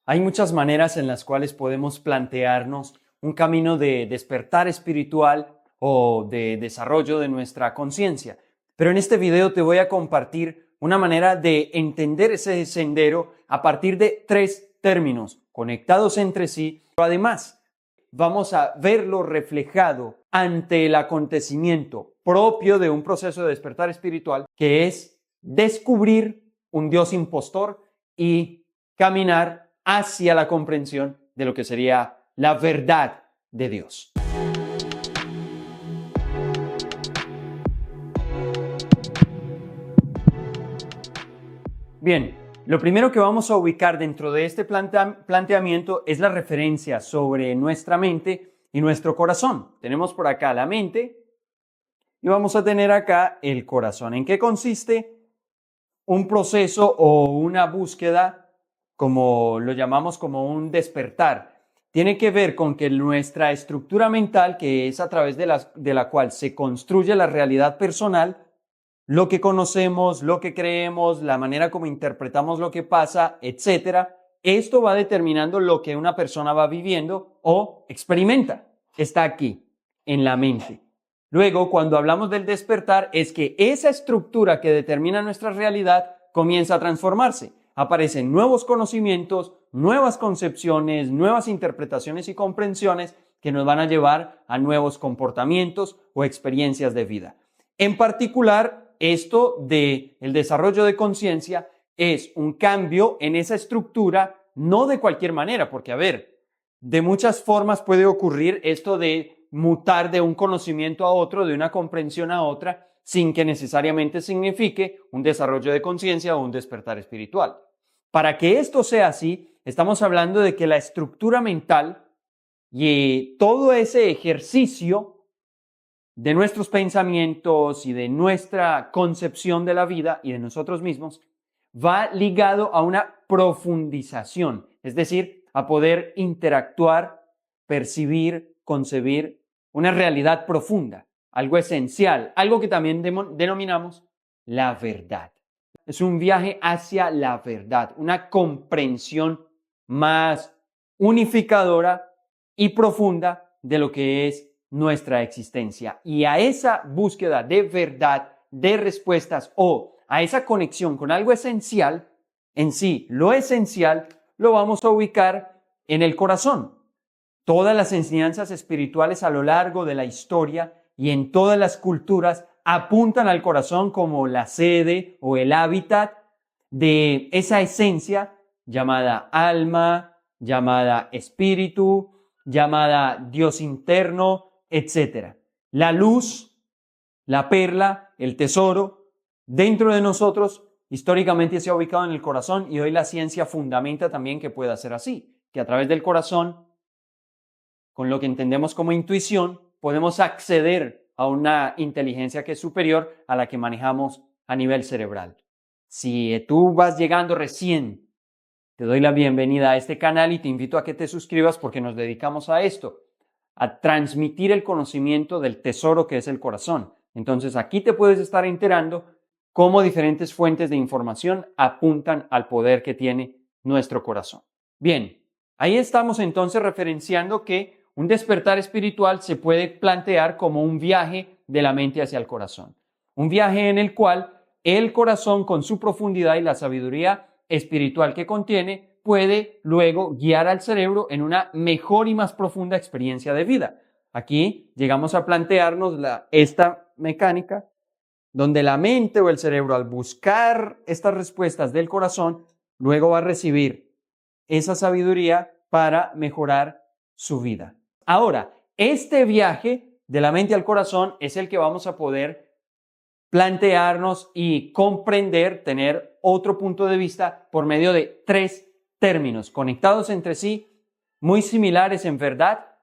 Hay muchas maneras en las cuales podemos plantearnos un camino de despertar espiritual o de desarrollo de nuestra conciencia. Pero en este video te voy a compartir una manera de entender ese sendero a partir de 3 términos conectados entre sí. Además, vamos a verlo reflejado ante el acontecimiento propio de un proceso de despertar espiritual, que es descubrir un Dios impostor y caminar hacia la comprensión de lo que sería la verdad de Dios. Bien, lo primero que vamos a ubicar dentro de este planteamiento es la referencia sobre nuestra mente y nuestro corazón. Tenemos por acá la mente y vamos a tener acá el corazón. ¿En qué consiste un proceso o una búsqueda, como lo llamamos, como un despertar? Tiene que ver con que nuestra estructura mental, que es a través de la cual se construye la realidad personal, lo que conocemos, lo que creemos, la manera como interpretamos lo que pasa, etcétera, esto va determinando lo que una persona va viviendo o experimenta. Está aquí, en la mente. Luego, cuando hablamos del despertar, es que esa estructura que determina nuestra realidad comienza a transformarse. Aparecen nuevos conocimientos, nuevas concepciones, nuevas interpretaciones y comprensiones que nos van a llevar a nuevos comportamientos o experiencias de vida. En particular, esto del desarrollo de conciencia es un cambio en esa estructura, no de cualquier manera, porque, de muchas formas puede ocurrir esto de mutar de un conocimiento a otro, de una comprensión a otra, sin que necesariamente signifique un desarrollo de conciencia o un despertar espiritual. Para que esto sea así, estamos hablando de que la estructura mental y todo ese ejercicio de nuestros pensamientos y de nuestra concepción de la vida y de nosotros mismos va ligado a una profundización, es decir, a poder interactuar, percibir, concebir una realidad profunda, algo esencial, algo que también denominamos la verdad. Es un viaje hacia la verdad, una comprensión más unificadora y profunda de lo que es nuestra existencia. Y a esa búsqueda de verdad, de respuestas o a esa conexión con algo esencial, en sí, lo esencial, lo vamos a ubicar en el corazón. Todas las enseñanzas espirituales a lo largo de la historia y en todas las culturas apuntan al corazón como la sede o el hábitat de esa esencia llamada alma, llamada espíritu, llamada Dios interno, etc. La luz, la perla, el tesoro, dentro de nosotros, históricamente se ha ubicado en el corazón y hoy la ciencia fundamenta también que pueda ser así, que a través del corazón, con lo que entendemos como intuición, podemos acceder a una inteligencia que es superior a la que manejamos a nivel cerebral. Si tú vas llegando recién, te doy la bienvenida a este canal y te invito a que te suscribas porque nos dedicamos a esto, a transmitir el conocimiento del tesoro que es el corazón. Entonces aquí te puedes estar enterando cómo diferentes fuentes de información apuntan al poder que tiene nuestro corazón. Bien, ahí estamos entonces referenciando que un despertar espiritual se puede plantear como un viaje de la mente hacia el corazón. Un viaje en el cual el corazón, con su profundidad y la sabiduría espiritual que contiene, puede luego guiar al cerebro en una mejor y más profunda experiencia de vida. Aquí llegamos a plantearnos esta mecánica donde la mente o el cerebro, al buscar estas respuestas del corazón, luego va a recibir esa sabiduría para mejorar su vida. Ahora, este viaje de la mente al corazón es el que vamos a poder plantearnos y comprender, tener otro punto de vista por medio de 3 términos conectados entre sí, muy similares en verdad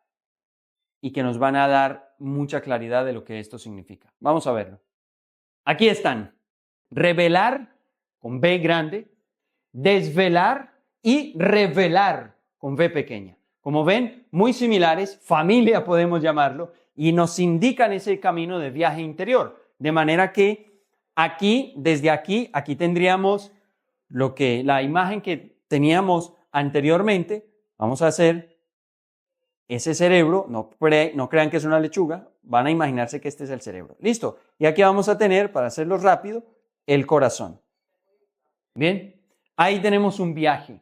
y que nos van a dar mucha claridad de lo que esto significa. Vamos a verlo. Aquí están: revelar con B grande, desvelar y revelar con V pequeña. Como ven, muy similares, familia podemos llamarlo, y nos indican ese camino de viaje interior. De manera que aquí, desde aquí tendríamos la imagen que teníamos anteriormente, vamos a hacer ese cerebro, no crean que es una lechuga, van a imaginarse que este es el cerebro. Listo. Y aquí vamos a tener, para hacerlo rápido, el corazón. Bien, ahí tenemos un viaje.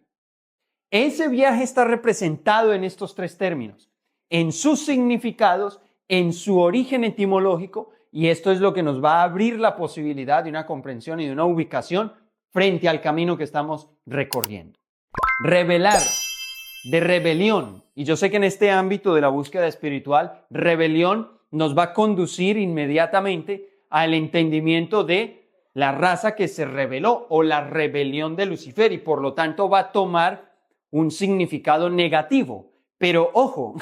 Ese viaje está representado en estos tres términos, en sus significados, en su origen etimológico, y esto es lo que nos va a abrir la posibilidad de una comprensión y de una ubicación frente al camino que estamos recorriendo. Revelar, de rebelión, y yo sé que en este ámbito de la búsqueda espiritual, rebelión nos va a conducir inmediatamente al entendimiento de la raza que se rebeló o la rebelión de Lucifer, y por lo tanto va a tomar un significado negativo. Pero ojo,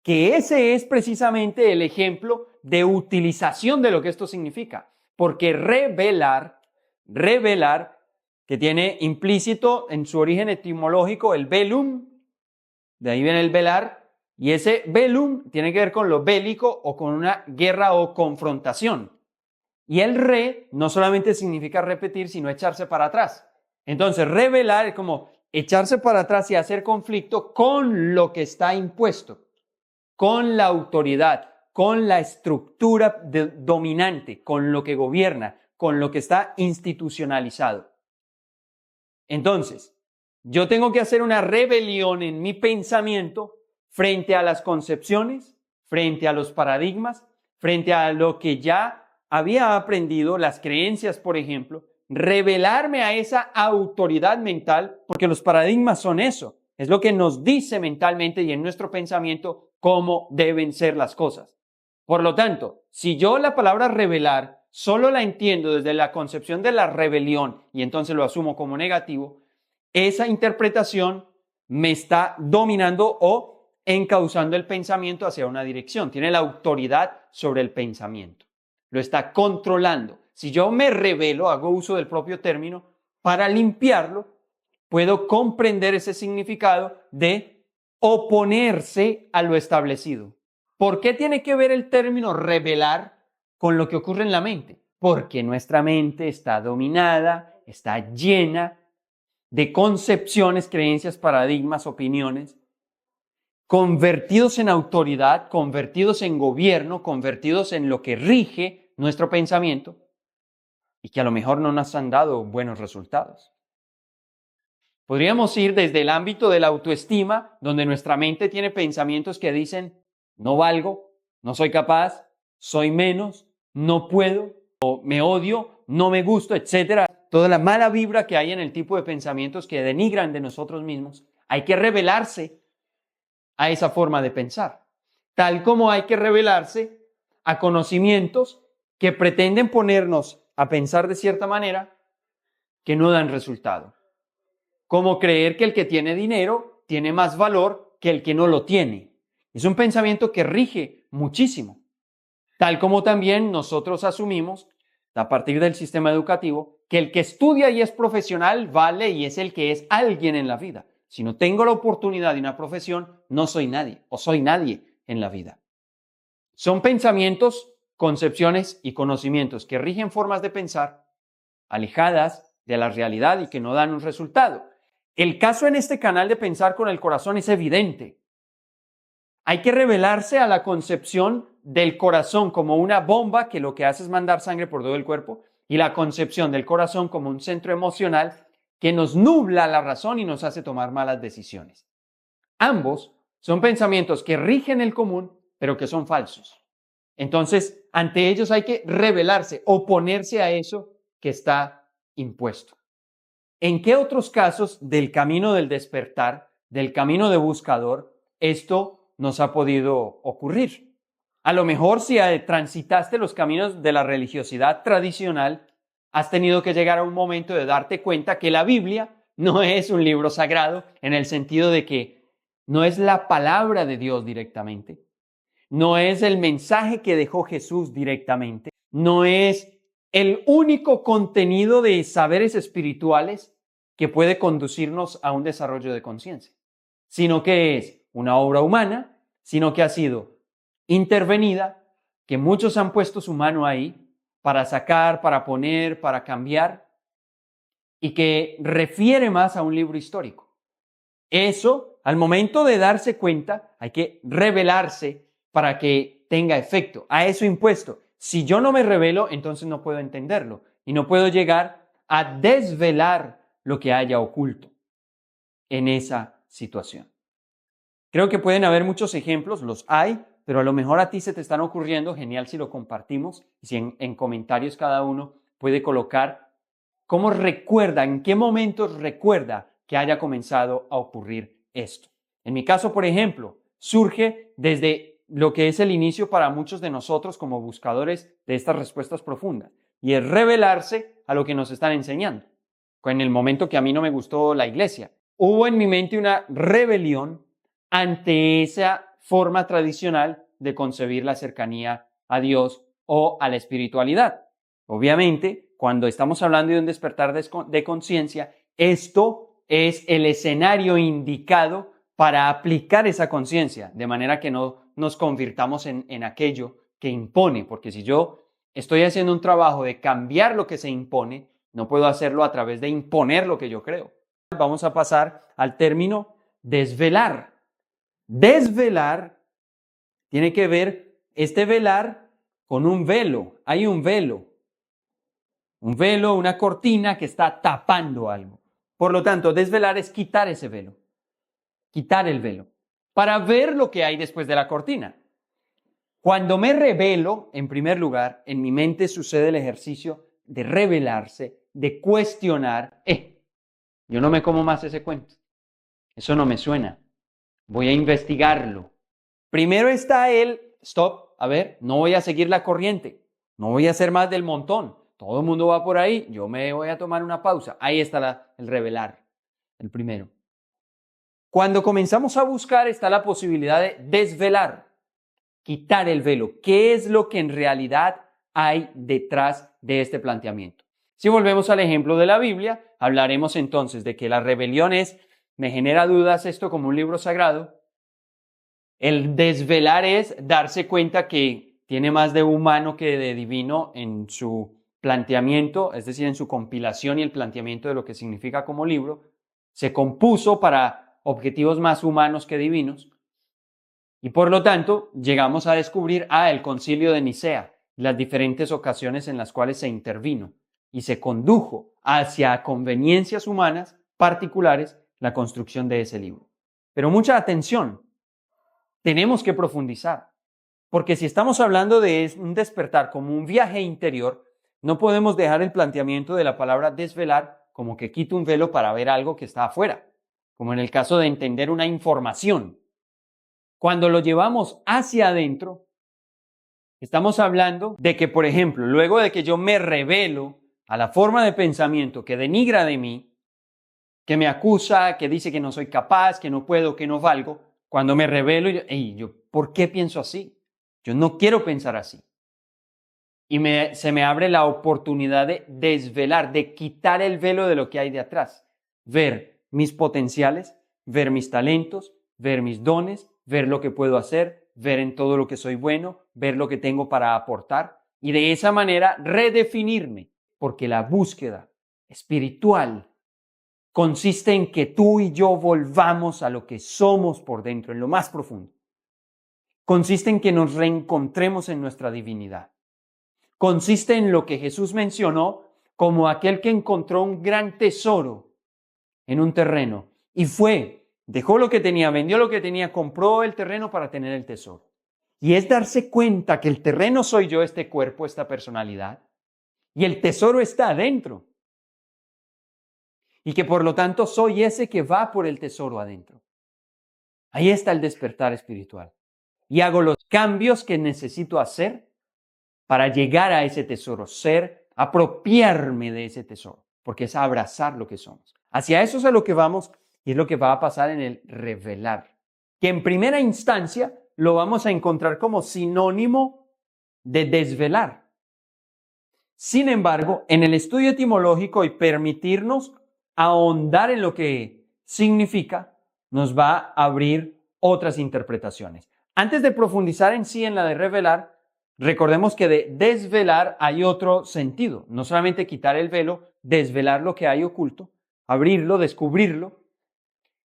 que ese es precisamente el ejemplo de utilización de lo que esto significa. Porque revelar, que tiene implícito en su origen etimológico el velum, de ahí viene el velar, y ese velum tiene que ver con lo bélico o con una guerra o confrontación. Y el no solamente significa repetir, sino echarse para atrás. Entonces, revelar es como echarse para atrás y hacer conflicto con lo que está impuesto, con la autoridad, con la estructura dominante, con lo que gobierna, con lo que está institucionalizado. Entonces, yo tengo que hacer una rebelión en mi pensamiento frente a las concepciones, frente a los paradigmas, frente a lo que ya había aprendido, las creencias, por ejemplo, revelarme a esa autoridad mental, porque los paradigmas son eso, es lo que nos dice mentalmente y en nuestro pensamiento cómo deben ser las cosas. Por lo tanto, si yo la palabra revelar solo la entiendo desde la concepción de la rebelión y entonces lo asumo como negativo, esa interpretación me está dominando o encauzando el pensamiento hacia una dirección. Tiene la autoridad sobre el pensamiento. Lo está controlando. Si yo me rebelo, hago uso del propio término, para limpiarlo, puedo comprender ese significado de oponerse a lo establecido. ¿Por qué tiene que ver el término revelar con lo que ocurre en la mente? Porque nuestra mente está dominada, está llena de concepciones, creencias, paradigmas, opiniones, convertidos en autoridad, convertidos en gobierno, convertidos en lo que rige nuestro pensamiento y que a lo mejor no nos han dado buenos resultados. Podríamos ir desde el ámbito de la autoestima, donde nuestra mente tiene pensamientos que dicen, no valgo, no soy capaz, soy menos, no puedo, o me odio, no me gusto, etc. Toda la mala vibra que hay en el tipo de pensamientos que denigran de nosotros mismos, hay que rebelarse a esa forma de pensar. Tal como hay que rebelarse a conocimientos que pretenden ponernos a pensar de cierta manera que no dan resultado. Como creer que el que tiene dinero tiene más valor que el que no lo tiene. Es un pensamiento que rige muchísimo. Tal como también nosotros asumimos, a partir del sistema educativo, que el que estudia y es profesional vale y es el que es alguien en la vida. Si no tengo la oportunidad de una profesión, no soy nadie o soy nadie en la vida. Son pensamientos, concepciones y conocimientos que rigen formas de pensar alejadas de la realidad y que no dan un resultado. El caso en este canal de pensar con el corazón es evidente. Hay que revelarse a la concepción del corazón como una bomba que lo que hace es mandar sangre por todo el cuerpo y la concepción del corazón como un centro emocional que nos nubla la razón y nos hace tomar malas decisiones. Ambos son pensamientos que rigen el común, pero que son falsos. Entonces, ante ellos hay que rebelarse, oponerse a eso que está impuesto. ¿En qué otros casos del camino del despertar, del camino de buscador, esto nos ha podido ocurrir? A lo mejor si transitaste los caminos de la religiosidad tradicional, has tenido que llegar a un momento de darte cuenta que la Biblia no es un libro sagrado en el sentido de que no es la palabra de Dios directamente, no es el mensaje que dejó Jesús directamente, no es el único contenido de saberes espirituales que puede conducirnos a un desarrollo de conciencia, sino que es una obra humana, sino que ha sido intervenida, que muchos han puesto su mano ahí para sacar, para poner, para cambiar, y que refiere más a un libro histórico. Eso, al momento de darse cuenta, hay que revelarse para que tenga efecto. A eso impuesto. Si yo no me revelo, entonces no puedo entenderlo y no puedo llegar a desvelar lo que haya oculto en esa situación. Creo que pueden haber muchos ejemplos, los hay, pero a lo mejor a ti se te están ocurriendo, genial si lo compartimos, y si en comentarios cada uno puede colocar cómo recuerda, en qué momentos recuerda que haya comenzado a ocurrir esto. En mi caso, por ejemplo, surge desde lo que es el inicio para muchos de nosotros como buscadores de estas respuestas profundas, y es revelarse a lo que nos están enseñando. En el momento que a mí no me gustó la iglesia, hubo en mi mente una rebelión ante esa forma tradicional de concebir la cercanía a Dios o a la espiritualidad. Obviamente, cuando estamos hablando de un despertar de conciencia, esto es el escenario indicado para aplicar esa conciencia, de manera que no nos convirtamos en aquello que impone, porque si yo estoy haciendo un trabajo de cambiar lo que se impone, no puedo hacerlo a través de imponer lo que yo creo. Vamos a pasar al término desvelar. Desvelar tiene que ver este velar con un velo. Hay un velo, una cortina que está tapando algo. Por lo tanto, desvelar es quitar ese velo, quitar el velo, para ver lo que hay después de la cortina. Cuando me revelo, en primer lugar, en mi mente sucede el ejercicio de revelarse, de cuestionar. Yo no me como más ese cuento. Eso no me suena. Voy a investigarlo. Primero está el stop. A ver, no voy a seguir la corriente. No voy a ser más del montón. Todo el mundo va por ahí. Yo me voy a tomar una pausa. Ahí está el revelar. El primero. Cuando comenzamos a buscar está la posibilidad de desvelar. Quitar el velo. ¿Qué es lo que en realidad hay detrás de este planteamiento? Si volvemos al ejemplo de la Biblia, hablaremos entonces de que la rebelión me genera dudas esto como un libro sagrado. El desvelar es darse cuenta que tiene más de humano que de divino en su planteamiento, es decir, en su compilación y el planteamiento de lo que significa como libro. Se compuso para objetivos más humanos que divinos. Y por lo tanto, llegamos a descubrir el concilio de Nicea, las diferentes ocasiones en las cuales se intervino y se condujo hacia conveniencias humanas particulares la construcción de ese libro. Pero mucha atención, tenemos que profundizar, porque si estamos hablando de un despertar como un viaje interior, no podemos dejar el planteamiento de la palabra desvelar como que quito un velo para ver algo que está afuera, como en el caso de entender una información. Cuando lo llevamos hacia adentro, estamos hablando de que, por ejemplo, luego de que yo me revelo a la forma de pensamiento que denigra de mí, que me acusa, que dice que no soy capaz, que no puedo, que no valgo, cuando me revelo, ¿por qué pienso así? Yo no quiero pensar así. Y se me abre la oportunidad de desvelar, de quitar el velo de lo que hay de atrás. Ver mis potenciales, ver mis talentos, ver mis dones, ver lo que puedo hacer, ver en todo lo que soy bueno, ver lo que tengo para aportar y de esa manera redefinirme, porque la búsqueda espiritual consiste en que tú y yo volvamos a lo que somos por dentro, en lo más profundo. Consiste en que nos reencontremos en nuestra divinidad. Consiste en lo que Jesús mencionó como aquel que encontró un gran tesoro en un terreno y dejó lo que tenía, vendió lo que tenía, compró el terreno para tener el tesoro. Y es darse cuenta que el terreno soy yo, este cuerpo, esta personalidad, y el tesoro está adentro. Y que por lo tanto soy ese que va por el tesoro adentro. Ahí está el despertar espiritual. Y hago los cambios que necesito hacer para llegar a ese tesoro, apropiarme de ese tesoro, porque es abrazar lo que somos. Hacia eso es a lo que vamos y es lo que va a pasar en el revelar, que en primera instancia lo vamos a encontrar como sinónimo de desvelar. Sin embargo, en el estudio etimológico y permitirnos ahondar en lo que significa, nos va a abrir otras interpretaciones. Antes de profundizar en sí en la de revelar, recordemos que de desvelar hay otro sentido, no solamente quitar el velo, desvelar lo que hay oculto, abrirlo, descubrirlo,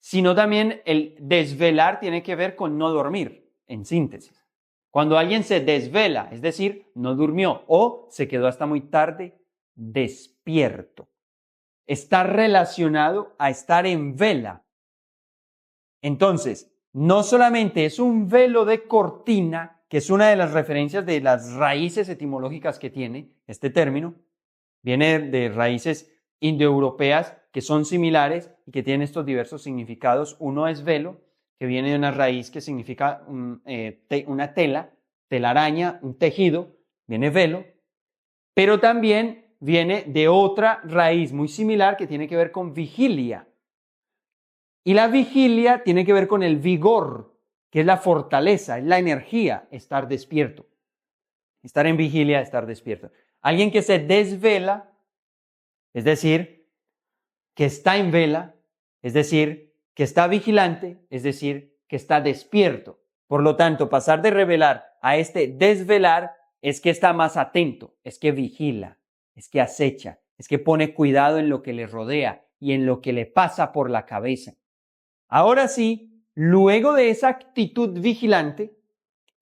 sino también el desvelar tiene que ver con no dormir, en síntesis. Cuando alguien se desvela, es decir, no durmió o se quedó hasta muy tarde despierto. Está relacionado a estar en vela. Entonces, no solamente es un velo de cortina, que es una de las referencias de las raíces etimológicas que tiene este término, viene de raíces indoeuropeas que son similares y que tienen estos diversos significados. Uno es velo, que viene de una raíz que significa una tela, telaraña, un tejido, viene velo, pero también viene de otra raíz muy similar que tiene que ver con vigilia. Y la vigilia tiene que ver con el vigor, que es la fortaleza, es la energía, estar despierto. Estar en vigilia, estar despierto. Alguien que se desvela, es decir, que está en vela, es decir, que está vigilante, es decir, que está despierto. Por lo tanto, pasar de revelar a este desvelar es que está más atento, es que vigila, es que acecha, es que pone cuidado en lo que le rodea y en lo que le pasa por la cabeza. Ahora sí, luego de esa actitud vigilante,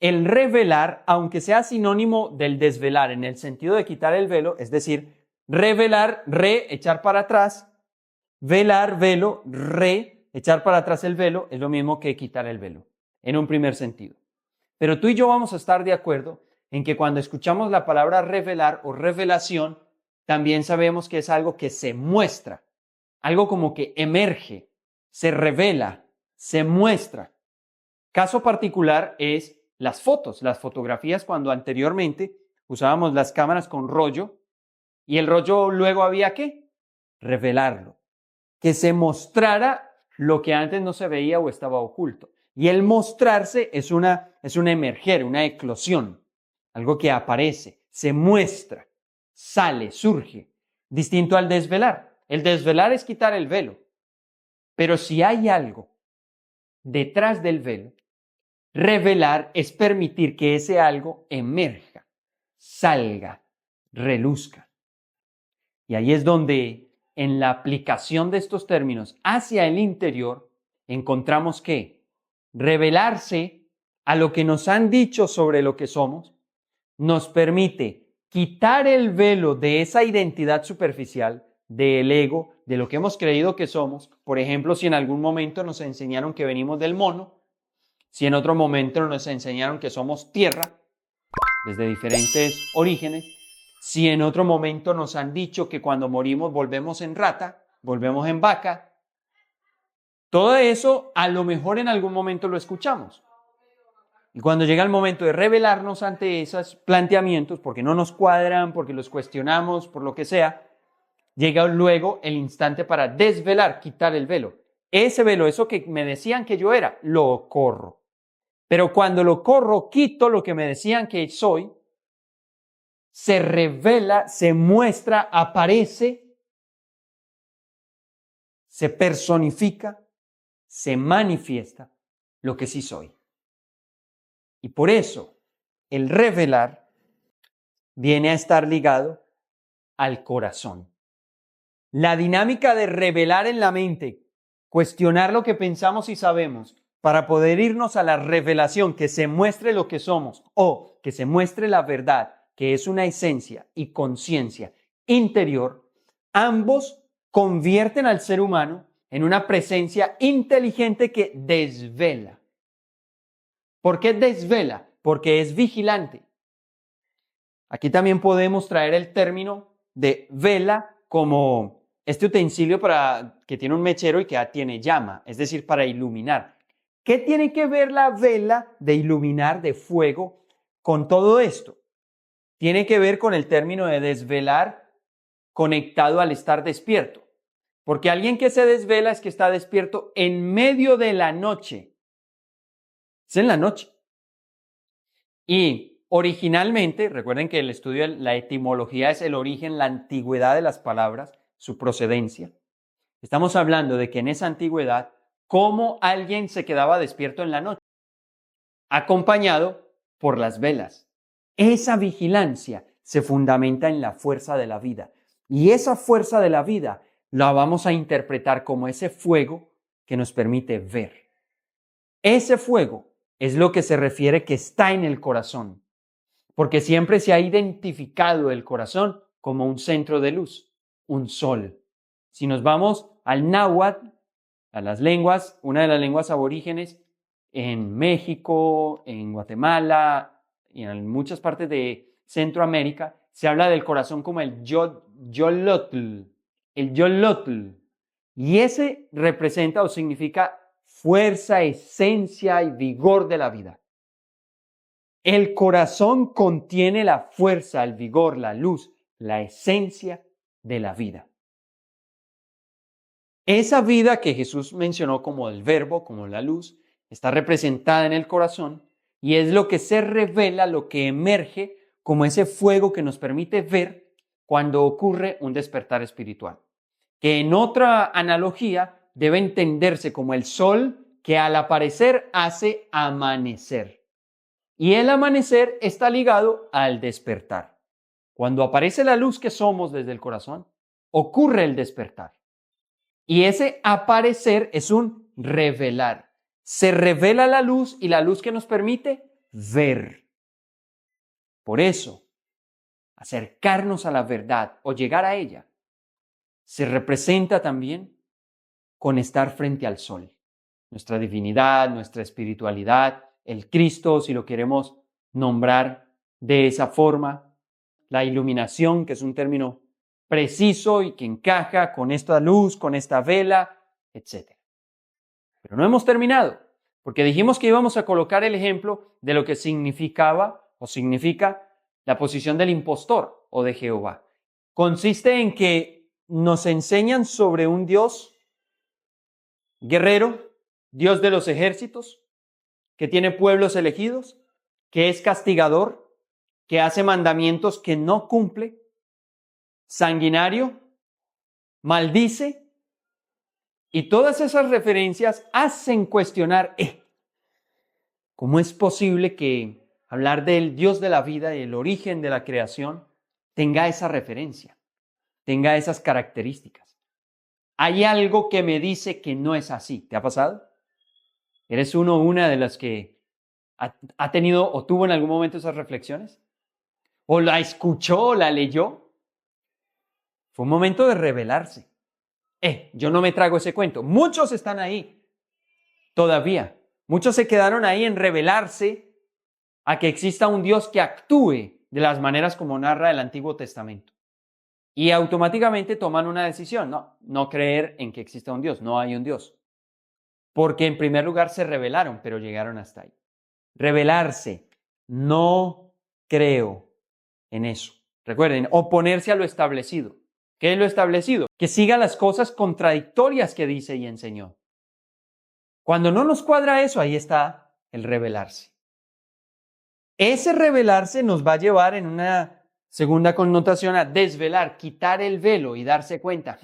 el revelar, aunque sea sinónimo del desvelar en el sentido de quitar el velo, es decir, revelar, echar para atrás, velar, velo, echar para atrás el velo, es lo mismo que quitar el velo, en un primer sentido. Pero tú y yo vamos a estar de acuerdo en que cuando escuchamos la palabra revelar o revelación, también sabemos que es algo que se muestra, algo como que emerge, se revela, se muestra. Caso particular es las fotos, las fotografías cuando anteriormente usábamos las cámaras con rollo y el rollo luego había que revelarlo, que se mostrara lo que antes no se veía o estaba oculto. Y el mostrarse es un emerger, una eclosión, algo que aparece, se muestra, sale, surge, distinto al desvelar. El desvelar es quitar el velo. Pero si hay algo detrás del velo, revelar es permitir que ese algo emerja, salga, reluzca. Y ahí es donde en la aplicación de estos términos hacia el interior encontramos que revelarse a lo que nos han dicho sobre lo que somos nos permite quitar el velo de esa identidad superficial, del ego, de lo que hemos creído que somos. Por ejemplo, si en algún momento nos enseñaron que venimos del mono, si en otro momento nos enseñaron que somos tierra, desde diferentes orígenes, si en otro momento nos han dicho que cuando morimos volvemos en rata, volvemos en vaca, todo eso a lo mejor en algún momento lo escuchamos. Y cuando llega el momento de revelarnos ante esos planteamientos, porque no nos cuadran, porque los cuestionamos, por lo que sea, llega luego el instante para desvelar, quitar el velo. Ese velo, eso que me decían que yo era, lo corro. Pero cuando lo corro, quito lo que me decían que soy, se revela, se muestra, aparece, se personifica, se manifiesta lo que sí soy. Y por eso el revelar viene a estar ligado al corazón. La dinámica de revelar en la mente, cuestionar lo que pensamos y sabemos, para poder irnos a la revelación, que se muestre lo que somos o que se muestre la verdad, que es una esencia y conciencia interior, ambos convierten al ser humano en una presencia inteligente que desvela. ¿Por qué desvela? Porque es vigilante. Aquí también podemos traer el término de vela como este utensilio que tiene un mechero y que tiene llama, es decir, para iluminar. ¿Qué tiene que ver la vela de iluminar, de fuego, con todo esto? Tiene que ver con el término de desvelar conectado al estar despierto. Porque alguien que se desvela es que está despierto en medio de la noche. Es en la noche. Y originalmente, recuerden que el estudio de la etimología es el origen, la antigüedad de las palabras, su procedencia. Estamos hablando de que en esa antigüedad, cómo alguien se quedaba despierto en la noche, acompañado por las velas. Esa vigilancia se fundamenta en la fuerza de la vida. Y esa fuerza de la vida la vamos a interpretar como ese fuego que nos permite ver. Ese fuego es lo que se refiere que está en el corazón, porque siempre se ha identificado el corazón como un centro de luz, un sol. Si nos vamos al náhuatl, a las lenguas, una de las lenguas aborígenes en México, en Guatemala y en muchas partes de Centroamérica, se habla del corazón como el yolotl, el yolotl. Y ese representa o significa fuerza, esencia y vigor de la vida. El corazón contiene la fuerza, el vigor, la luz, la esencia de la vida. Esa vida que Jesús mencionó como el verbo, como la luz, está representada en el corazón y es lo que se revela, lo que emerge como ese fuego que nos permite ver cuando ocurre un despertar espiritual. Que en otra analogía debe entenderse como el sol que al aparecer hace amanecer. Y el amanecer está ligado al despertar. Cuando aparece la luz que somos desde el corazón, ocurre el despertar. Y ese aparecer es un revelar. Se revela la luz y la luz que nos permite ver. Por eso, acercarnos a la verdad o llegar a ella se representa también con estar frente al sol. Nuestra divinidad, nuestra espiritualidad, el Cristo, si lo queremos nombrar de esa forma, la iluminación, que es un término preciso y que encaja con esta luz, con esta vela, etc. Pero no hemos terminado, porque dijimos que íbamos a colocar el ejemplo de lo que significaba o significa la posición del impostor o de Jehová. Consiste en que nos enseñan sobre un Dios guerrero, Dios de los ejércitos, que tiene pueblos elegidos, que es castigador, que hace mandamientos que no cumple, sanguinario, maldice, y todas esas referencias hacen cuestionar, ¿cómo es posible que hablar del Dios de la vida y el origen de la creación tenga esa referencia, tenga esas características? Hay algo que me dice que no es así. ¿Te ha pasado? ¿Eres una de las que ha tenido o tuvo en algún momento esas reflexiones? ¿O la escuchó o la leyó? Fue un momento de rebelarse. Yo no me trago ese cuento. Muchos están ahí todavía. Muchos se quedaron ahí en rebelarse a que exista un Dios que actúe de las maneras como narra el Antiguo Testamento. Y automáticamente toman una decisión, no creer en que exista un Dios, no hay un Dios. Porque en primer lugar se rebelaron, pero llegaron hasta ahí. Rebelarse, no creo en eso. Recuerden, oponerse a lo establecido. ¿Qué es lo establecido? Que siga las cosas contradictorias que dice y enseñó. Cuando no nos cuadra eso, ahí está el rebelarse. Ese rebelarse nos va a llevar en una segunda connotación a desvelar, quitar el velo y darse cuenta.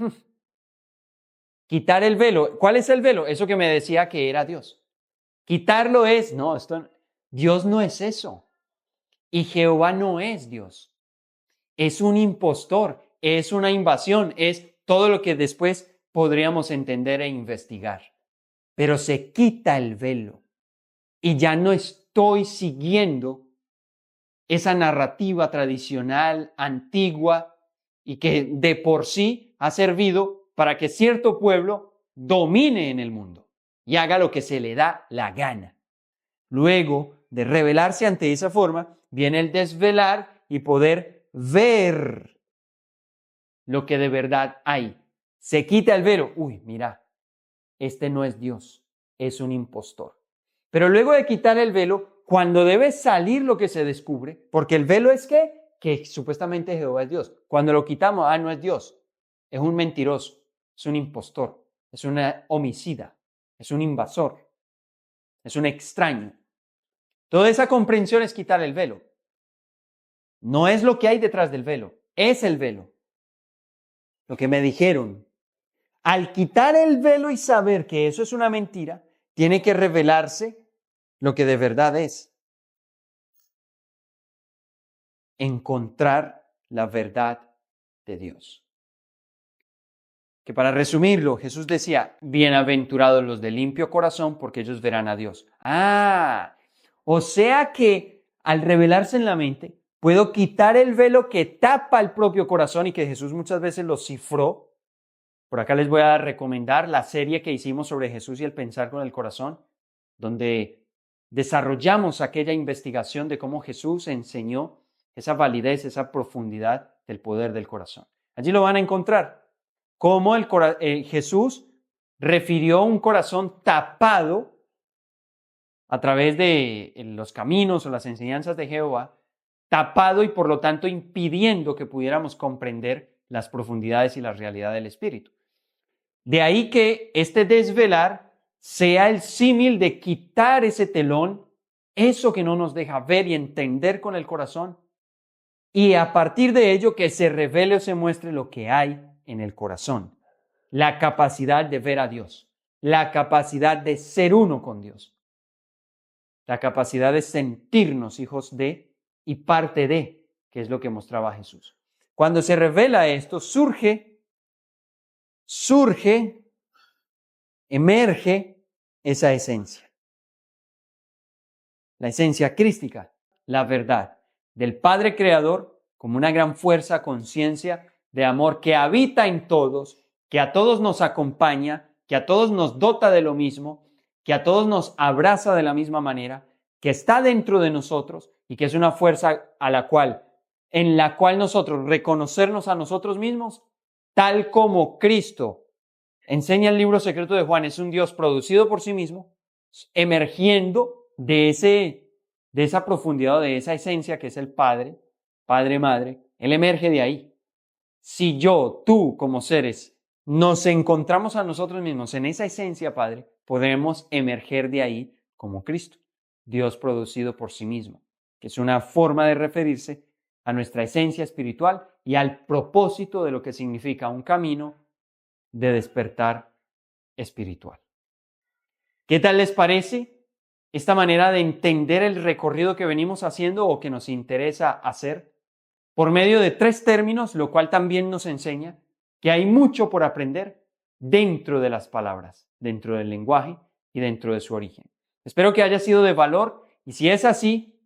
Quitar el velo. ¿Cuál es el velo? Eso que me decía que era Dios. Quitarlo es, Dios no es eso. Y Jehová no es Dios. Es un impostor, es una invasión, es todo lo que después podríamos entender e investigar. Pero se quita el velo y ya no estoy siguiendo esa narrativa tradicional, antigua y que de por sí ha servido para que cierto pueblo domine en el mundo y haga lo que se le da la gana. Luego de rebelarse ante esa forma, viene el desvelar y poder ver lo que de verdad hay. Se quita el velo. Mira, este no es Dios, es un impostor. Pero luego de quitar el velo, cuando debe salir lo que se descubre, porque el velo es que supuestamente Jehová es Dios. Cuando lo quitamos, no es Dios, es un mentiroso, es un impostor, es un homicida, es un invasor, es un extraño. Toda esa comprensión es quitar el velo. No es lo que hay detrás del velo, es el velo. Lo que me dijeron. Al quitar el velo y saber que eso es una mentira, tiene que revelarse lo que de verdad es. Encontrar la verdad de Dios. que para resumirlo, Jesús decía, bienaventurados los de limpio corazón, porque ellos verán a Dios. O sea que al revelarse en la mente, puedo quitar el velo que tapa el propio corazón y que Jesús muchas veces lo cifró. Por acá les voy a recomendar la serie que hicimos sobre Jesús y el pensar con el corazón, donde desarrollamos aquella investigación de cómo Jesús enseñó esa validez, esa profundidad del poder del corazón. Allí lo van a encontrar. Cómo Jesús refirió un corazón tapado a través de los caminos o las enseñanzas de Jehová, tapado y por lo tanto impidiendo que pudiéramos comprender las profundidades y la realidad del Espíritu. De ahí que este desvelar sea el símil de quitar ese telón, eso que no nos deja ver y entender con el corazón, y a partir de ello que se revele o se muestre lo que hay en el corazón, la capacidad de ver a Dios, la capacidad de ser uno con Dios, la capacidad de sentirnos hijos de y parte de, que es lo que mostraba Jesús. Cuando se revela esto, emerge esa esencia, la esencia crística, la verdad del Padre Creador como una gran fuerza, conciencia de amor que habita en todos, que a todos nos acompaña, que a todos nos dota de lo mismo, que a todos nos abraza de la misma manera, que está dentro de nosotros y que es una fuerza en la cual nosotros reconocernos a nosotros mismos, tal como Cristo enseña el libro secreto de Juan, es un Dios producido por sí mismo, emergiendo de esa profundidad, de esa esencia que es el Padre, Madre, Él emerge de ahí. Si tú, como seres, nos encontramos a nosotros mismos en esa esencia, Padre, podremos emerger de ahí como Cristo, Dios producido por sí mismo, que es una forma de referirse a nuestra esencia espiritual y al propósito de lo que significa un camino de despertar espiritual. ¿Qué tal les parece esta manera de entender el recorrido que venimos haciendo o que nos interesa hacer por medio de 3 términos, lo cual también nos enseña que hay mucho por aprender dentro de las palabras, dentro del lenguaje y dentro de su origen? Espero que haya sido de valor y si es así,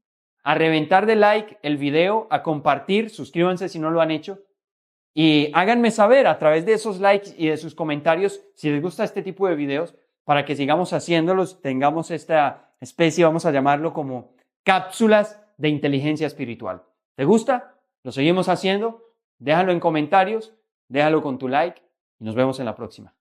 a reventar de like el video, a compartir, suscríbanse si no lo han hecho y háganme saber a través de esos likes y de sus comentarios si les gusta este tipo de videos para que sigamos haciéndolos, tengamos esta especie, vamos a llamarlo como cápsulas de inteligencia espiritual. ¿Te gusta? ¿Lo seguimos haciendo? Déjalo en comentarios, déjalo con tu like y nos vemos en la próxima.